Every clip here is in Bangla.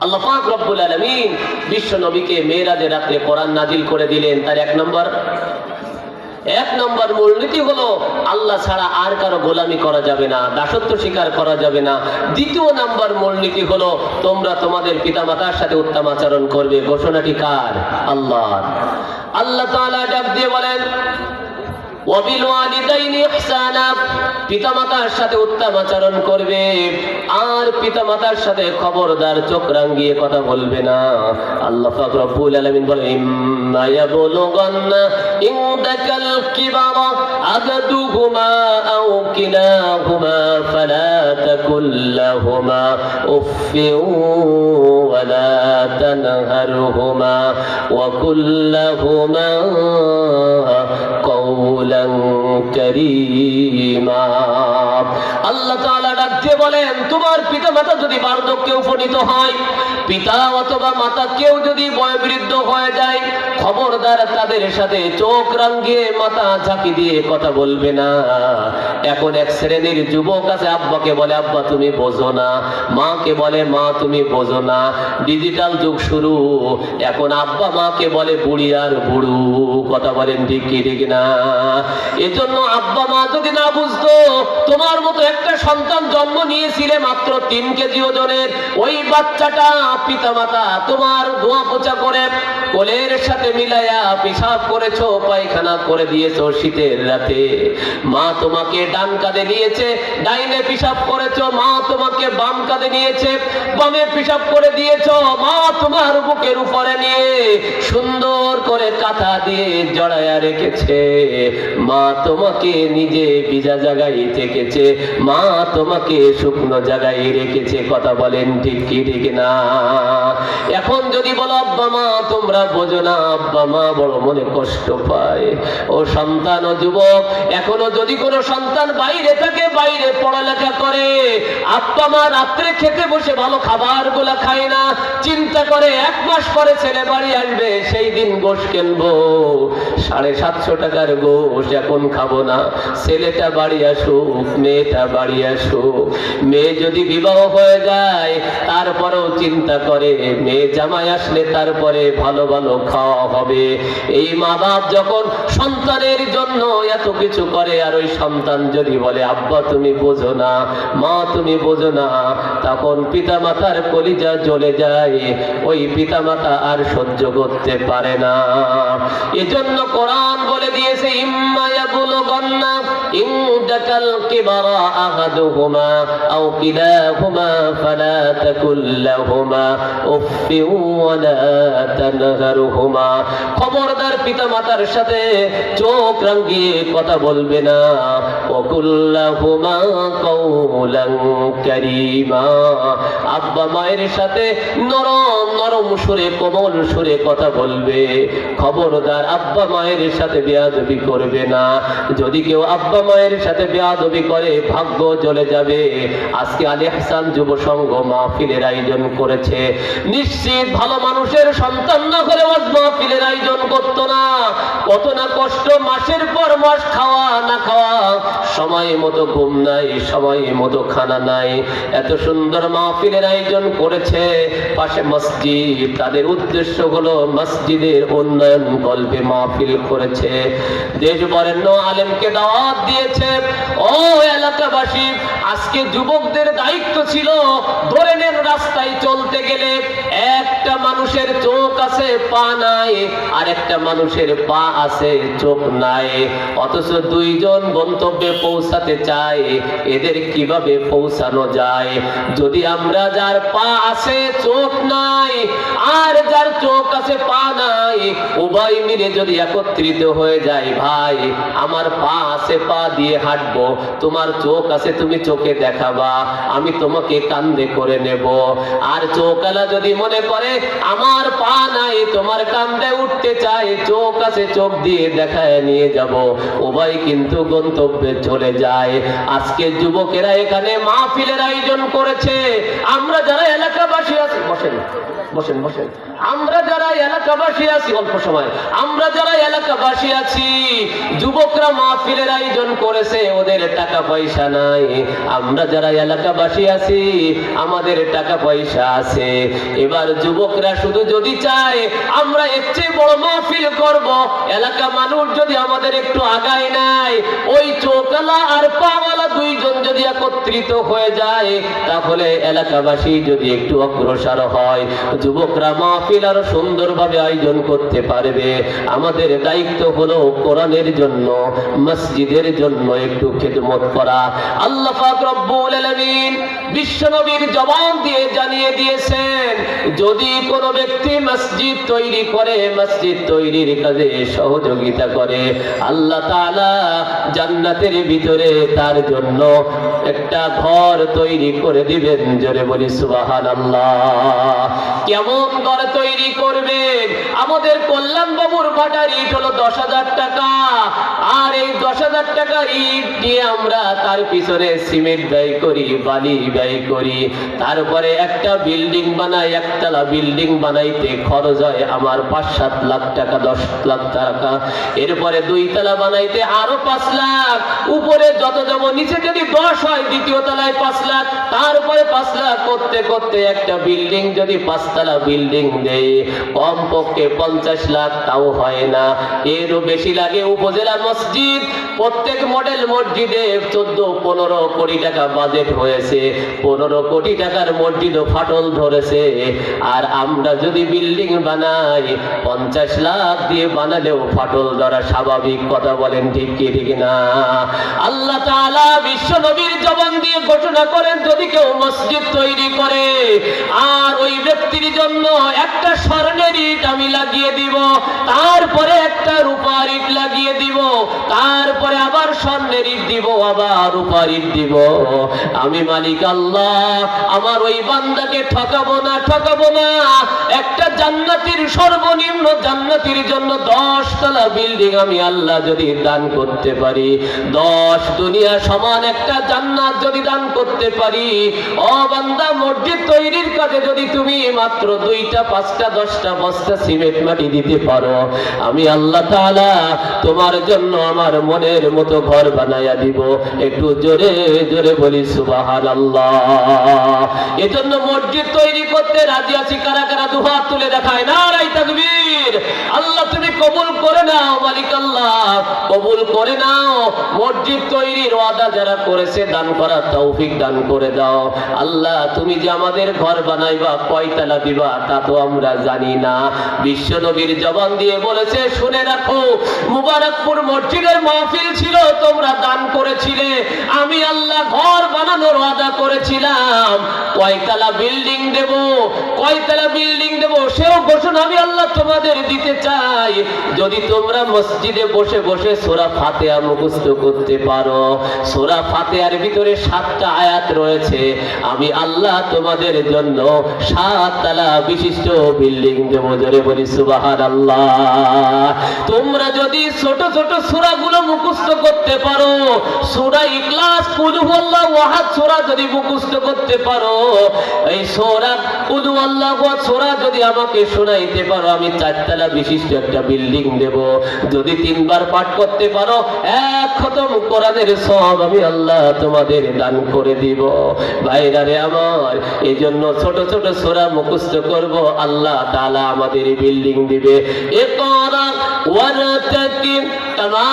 আল্লাহ পাক রব্বুল আলামিন বিশ্ব নবীকে মেরাজের রাতে কোরআন নাজিল করে দিলেন। তার এক নম্বর মূলনীতি হলো আল্লাহ ছাড়া আর কারো গোলামি করা যাবে না, দাসত্ব স্বীকার করা যাবে না। দ্বিতীয় নম্বর মূলনীতি হলো তোমরা তোমাদের পিতামাতার সাথে উত্তম আচরণ করবে। ঘোষণাটি কার? আল্লাহর। আল্লাহ তাআলা ডাক দিয়ে বলেন ওয়াবিলওয়ালিদাইনি ইহসানা, পিতামাতার সাথে উত্তম আচরণ করবে, আর পিতামাতার সাথে খবরদার চোখ রাঙিয়ে কথা বলবে না। আল্লাহ পাক রব্বুল আলামিন বলেন ইম্মা ইয়াবলুগান্না ইনদাকাল কিবারা আহাদুহুমা আও কিলাহুমা ফালা তাকুল লাহুমা উফফিন ওয়ালা তানহারহুমা ওয়া কুল লাহুমা কওলান কারীমা। আল্লাহ তাআলা ডাক দিয়ে বলেন তোমার পিতামাতা যদি বার্ধক্যে উপনীত হয়, পিতা অথবা মাতা কেউ যদি বয়োবৃদ্ধ হয়ে যায়, খবরদার তাদের সাথে চোখ রাঙিয়ে মাথা ঝাঁকি দিয়ে কথা বলবে না। এখন এক শ্রেণীর যুবক আছে আব্বাকে বলে আব্বা তুমি বোঝো না, মাকে বলে মা তুমি বোঝো না। ডিজিটাল যুগ শুরু, এখন আব্বা মাকে বলে বুড়ি আর বুড়ু। কথা বলেন ঠিক কি ঠিক না? এজন্য আব্বা মা যদি না বুঝতো, তোমার মতো একটা সন্তান জন্ম নিয়েছিলে মাত্র 3 কেজি ওজনের, ওই বাচ্চাটা পিতামাতা তোমার ধোয়া পোছা করে কোলের সাথে মিলাইয়া পেশাব করেছো, পায়খানা করে দিয়েছো শীতের রাতে। মা তোমাকে ডান কাঁধে নিয়েছে, ডাইনে পেশাব করেছো। মা তোমাকে বাম কাঁধে নিয়েছে, বামে পেশাব করে দিয়েছো। মা তোমার বুকের উপরে নিয়ে সুন্দর করে কাঁথা দিয়ে জড়ায়া রেখেছে। মা তোমাকে নিজে ভিজা জায়গায় থেকেছে, মা তোমাকে শুকনো জায়গায় রেখেছে। কথা বলেন ঠিক কি ঠিক না? এখন যদি বলো আব্বা মা তোমরা বোঝো না, আব্বা মা বড় মনে কষ্ট পায়। ও সন্তান ও যুবক, এখনো যদি কোনো সন্তান বাইরে থাকে, বাইরে পড়ালেখা করে, আব্বা মা রাত্রে খেতে বসে ভালো খাবার গুলা খায় না, চিন্তা করে 1 মাস পরে ছেলে বাড়ি আসবে, সেই দিন গোশ কিনবো, 750 টাকার গোশ এখন খাবো না। ছেলেটা বাড়ি আসুক, মেয়েটা বাড়ি আসুক। মেয়ে যদি বিবাহ হয়ে যায় তারপরেও চিন্তা করে মেয়ে জামাই আসলে তারপরে ভালো ভালো খাওয়া হবে। এই মা বাপ যখন সন্তানের জন্য এত কিছু করে, আর ওই সন্তান যদি বলে আব্বা তুমি বোঝো না, মা তুমি বোঝো না, তখন পিতা মাতার কলিজা জ্বলে যায়। ওই পিতা মাতা আর সহ্য করতে পারে না। এজন্য কোরআন বলে দিয়েছে ইম্মা ইয়াবলুগান্না ইনদাকাল কিবারা আহাদুহুমা আও কিলাহুমা ফালা তাকুল লাহুমা উফফিন ওয়ালা তানহারহুমা, খবরদার পিতা মাতার সাথে চোখ রাঙিয়ে কথা বলবে না। ওয়া কুল লাহুমা কওলান কারীমা, আব্বা মায়ের সাথে নরম নরম সুরে কোমল সুরে কথা বলবে। খবরদার আব্বা মায়ের সাথে বেয়াদবি করবে না। যদি কেউ আব্বা মায়ের সাথে বেয়াদবি করে ভাগ্য জ্বলে যাবে। আজকে আলী হাসান যুব সংঘ মাহফিলের আয়োজন করেছে, নিশ্চিত ভালো মানুষের সন্তান না করে ওয়াজ মাহফিলের আয়োজন করতো না। কত না কষ্ট, মাসের পর মাস খাওয়া না খাওয়া, সময় মতো ঘুম নাই, সময় মতো খানা নাই। এত সুন্দর মাহফিলের আয়োজন করেছে, পাশে মসজিদ, তাদের উদ্দেশ্য হলো মসজিদের উন্নয়ন কল্পে মাহফিল করেছে। দেশ বরেণ্য আলেমকে দাওয়াত দিয়েছে। ও এলাকাবাসী, আজকে যুবকদের দায়িত্ব ছিল ধরে নেন রাস্তায় চলতে গেলে একটা মানুষের চোখ আছে পা নাই, আর একটা মানুষের পা আছে চোখ নাই, অথচ 2 জন গন্তব্যে পৌঁছাতে চায়। এদের কিভাবে পৌঁছানো যায়? যদি আমরা যার পা আছে চোখ নাই আর যার চোখ আছে পা নাই, উভয় মিলে যদি একত্রিত হয়ে যায়, ভাই আমার পা আছে পা দিয়ে হাঁটবো, তোমার চোখ আছে তুমি চোখে দেখাবা, আমি তোমাকে কান্দে করে নেব। আর চোখওয়ালা যদি মনে করে আমার পা নাই, তোমার কান্দে উঠতে চাই, চোখ আছে চোখ দিয়ে দেখায় নিয়ে যাব, উভয় কিন্তু গন্তব্যে চলে যায়। আজকে যুবকেরা এখানে মাহফিলের আয়োজন করেছে। আমরা যারা এলাকাবাসী আছি, বসেন বসেন বসেন, আমরা যারা এলাকাবাসী আছি, অল্প সময়, আমরা যারা এলাকাবাসী আছি, যুবকরা মাহফিলের আয়োজন করেছে, ওদের টাকা পয়সা নাই। আমরা যারা এলাকাবাসী আছি, আমাদের টাকা পয়সা আছে। এবার যুবকরা শুধু যদি চায় আমরা এর চেয়ে বড় মাহফিল করব, এলাকা মানুষ যদি আমাদের একটু আগায় নাই, ওই চোখওয়ালা আর পাওয়ালা দুইজন যদি একত্রিত হয়ে যায়, তাহলে এলাকাবাসী যদি একটু অগ্রসর হয়, যুবকরা মাহফিল আরো সুন্দরভাবে আয়োজন করতে পারবে। আমাদের দায়িত্ব হলো কোরআনের জন্য, মসজিদের জন্য একটু খেদমত করা। আল্লাহ পাক রব্বুল আলামিন বিশ্বনবীর জবান দিয়ে জানিয়ে দিয়েছেন, যদি কোনো ব্যক্তি মসজিদ তৈরি করে, মসজিদ তৈরির কাজে সহযোগিতা করে, আল্লাহ তাআলা জান্নাতের ভিতরে তার জন্য একটা ঘর তৈরি করে দিবেন। জোরে বলি সুবহানাল্লাহ। কেমন ঘর তৈরি করবেন? আমাদের কল্যাণ বাবুর ভাটার ইট হলো 10,000 টাকা, আর এই 10,000 টাকা ইট দিয়ে আমরা তার পিছনে সিমেন্ট ব্যয় করি, বালি ব্যয় করি, তারপরে একটা বিল্ডিং বানাই, একতলা বিল্ডিং বানাইতে খরচ হয় আমার 5-7 লাখ টাকা, 10 লাখ টাকা। এরপরে 2 তলা বানাইতে আরো 5 লাখ, উপরে যত যাব, নিচে যদি 10 হয় দ্বিতীয় তলায় 5 লাখ, তারপরে 5 লাখ করতে করতে একটা বিল্ডিং যদি 5 তলা বিল্ডিং দেয়, কমপক্ষে 50 লাখ, তাও হয় না, এরও বেশি লাগে। উপজেলা মসজিদ, প্রত্যেক মডেল মসজিদে 14-15 কোটি টাকা বাজেট হয়েছে, 15 কোটি টাকার মসজিদও ফাটল ধরেছে। আর আমরা যদি বিল্ডিং বানাই 50 লাখ দিয়ে বানালেও ফাটল ধরা স্বাভাবিক। কথা বলেন ঠিক কি ঠিক না? আল্লাহ তাআলা বিশ্ব নবীর জবান দিয়ে ঘোষণা করেন, যদি কেউ মসজিদ তৈরি করে আর ওই ব্যক্তির জন্য একটা স্বর্ণের ইট আমি লাগিয়ে দিব, তারপরে একটা রূপার ইট লাগিয়ে দিব, তারপরে আবার স্বর্ণের ইট দিব, আবার রূপার ইট দিব, আমি মালিক আল্লাহ আমার ওই বান্দাকে ঠকাবো না, ঠকাবো না। একটা জান্নাতের সর্বনিম্ন জান্নাতের জন্য 10 তলা বিল্ডিং আমি আল্লাহ যদি দান করতে পারি, 10 দুনিয়া সমান একটা জান্নাত যদি দান করতে পারি, ও বান্দা মসজিদ তৈরির কাজে যদি তুমি মাত্র 2টা 5টা 10টা বস্তা সিমেন্ট মাটি দিতে পারো, আমি আল্লাহ তাআলা তোমার জন্য আমার মনের মতো ঘর বানায়া দিব। একটু জোরে জোরে বলি সুবহানাল্লাহ। এজন্য মসজিদ তৈরি করতে রাজি আছি কারা কারা? দুহাত তুলে দেখায়, নারায়ে তাকবীর। আল্লাহ তুমি কবুল করে নাও, মালিক আল্লাহ কবুল করে নাও। মসজিদ তৈরির ওয়াদা যারা করেছে দান করার তৌফিক দান করে দাও। আল্লাহ তুমি যে আমাদের ঘর বানাইবা, কয়তলা দিবা তা তো আমরা জানি না। বিশ্ব নবীর জবান দিয়ে বলেছে, শুনে রাখো, মুবারকপুর মসজিদের মাহফিল ছিল, তোমরা দান করেছিলে, আমি আল্লাহ ঘর বানানোর ওয়াদা করেছিলাম, কয়তলা বিল্ডিং দেব, কয়তলা বিল্ডিং দেব সেও ঘোষণা আমি আল্লাহ তোমাদের দিতে চাই। যদি তোমরা মসজিদে বসে বসে সূরা ফাতিহা মুখস্থ করতে পারো, সূরা ফাতিহার ভিতরে 7টা আয়াত রয়েছে, আমি আল্লাহ তোমাদের জন্য 7 তলা বিশিষ্ট বিল্ডিং দেব। জোরে বলি সুবহানাল্লাহ। তোমরা যদি ছোট ছোট সূরাগুলো মুখস্থ করতে পারো, সূরা ইখলাস, কুল হুয়াল্লাহু আহাদ সূরা যদি মুখস্থ করতে পারো, এই সূরা কুল হুয়াল্লাহু আহাদ সূরা যদি আমাকে শোনাইতে পারো, আমি 4 তলা বিশিষ্ট একটা বিল্ডিং দেব। যদি 3 বার পাঠ করতে পারো, 1 খতম কোরআনের সওয়াব আমি আল্লাহ তোমাদের দান করে দিব। ভাইরা রে আমার, এইজন্য ছোট ছোট সূরা মুখস্থ করব, আল্লাহ তাআলা আমাদের বিল্ডিং দিবে। ইকরা ওয়ারতাকিব কামা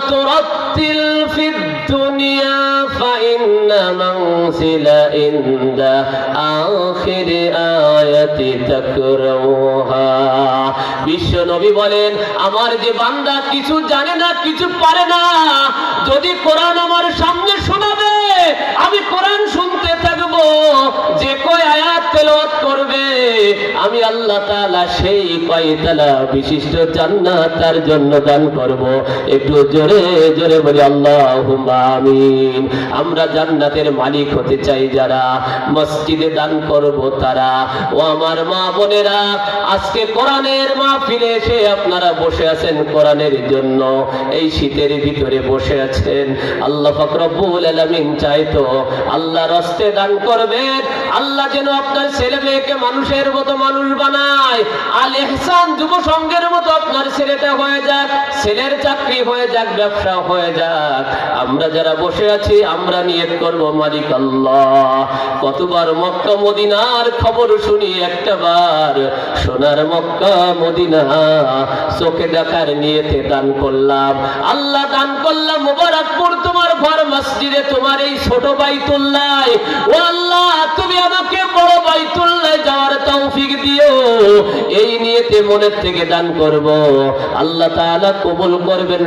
তুরাতিল ফিদ দুনিয়া ফাইন্না মানসিলা ইনদা আখির আয়াতি তাকরাউহা। বিশ্ব নবী বলেন, আমার যে বান্দা কিছু জানে না, কিছু পারে না, যদি কোরআন আমার সামনে শোনাবে, আমি কোরআন শুনতে থাকবো, যে কয় আয়াত তেলাওয়াত করবে, আমি আল্লাহ তাআলা সেই কয়তলা বিশিষ্ট জান্নাত তার জন্য দান করব। একটু জোরে জোরে বলি আল্লাহুম্মা আমিন। আমরা জান্নাতের মালিক হতে চাই যারা, মসজিদে দান করব তারা। ও আমার মা বোনেরা, আজকে কোরআনের মাহফিলে এসে আপনারা বসে আছেন কোরআনের জন্য, এই শীতের ভিতরে বসে আছেন, আল্লাহ পাক রব্বুল আলামিন চাইতো আল্লাহর রাস্তায় দান করবেন, আল্লাহ যেন আপনার ছেলে মেয়েকে মানুষের মতো মানুষ বানায়। আল ইহসান যুব সংঘের মতো আপনার ছেলেটা হয়ে যাক, ছেলের চাকরি হয়ে যাক, ব্যবসা হয়ে যাক। আমরা যারা বসে আছি আমরা নিয়ত করব মালিক আল্লাহ, কতবার মক্কা মদিনার খবর শুনি, একটাবার সোনার মক্কা মদিনা চোখে দেখার নিয়তে দান করলাম। আল্লাহ দান করলাম মুবারকপুর তোমার ঘর মসজিদে, তোমার এই ছোট বাইতুল্লাহ। ও আল্লাহ, তুমি আমাকে বড় বাইতুল্লাহ যাওয়ার তৌফিক দিও। এই নিয়তে মনের থেকে দান করব, আল্লাহ তাআলা কবুল করবেন।